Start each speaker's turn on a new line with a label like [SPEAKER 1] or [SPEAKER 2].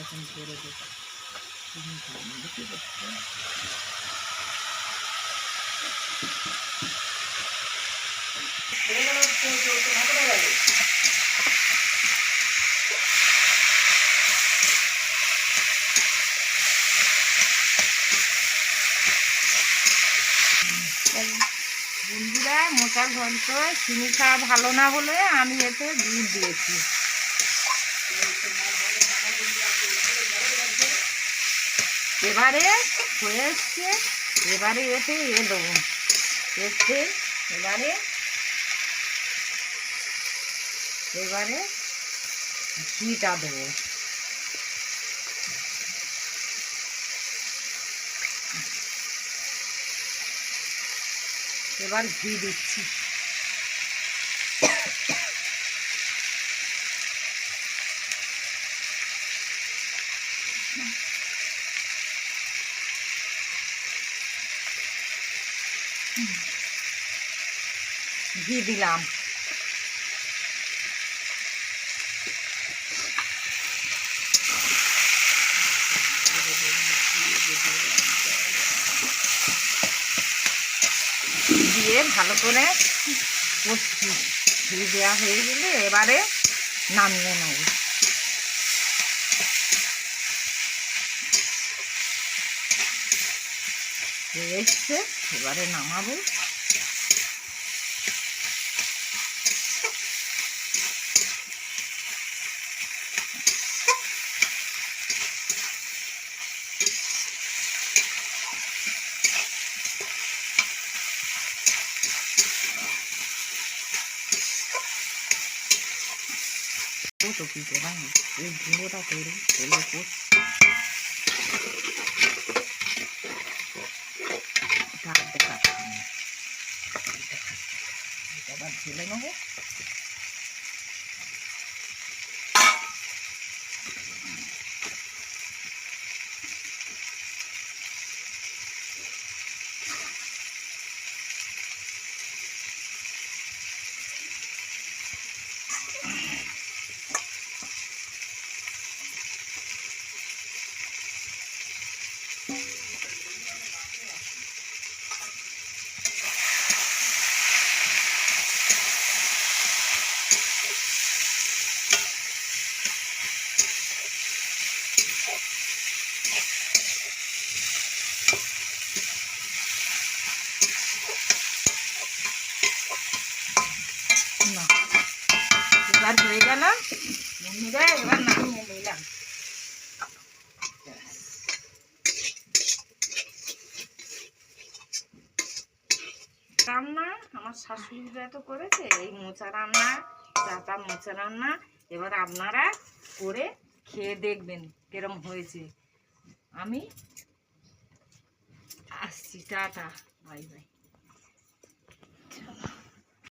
[SPEAKER 1] এখন করে দেবো। বন্ধুরা, মোচার ঘন্ট চিনি খাওয়া ভালো না বলে আমি এতে দুধ দিয়েছি। এবারে হয়ে এসছে, এবারে এতে দেবো, এবারে ঘিটা দেবো। এবার ঘি দিচ্ছি। ঘি দিলাম। দিয়ে ভালো করে কষছি। ঘি দেওয়া হয়ে গেলে এবারে নামিয়ে নেব। এসছে, এবারে নামাবো। তো কি করে এই গুঁড়োটা তৈরি তেলে আবার ঢেলে নেবো। এবার হয়ে গেল বন্ধুরা, এবার নামিয়ে নিলাম। রান্না আমার শাশুড়িরা তো করেছে, এই মোচা রান্না, চাটা মোচা রান্না। এবার আপনারা করে খেয়ে দেখবেন কিরম হয়েছে। আমি আসছি, টাটা, বাই বাই।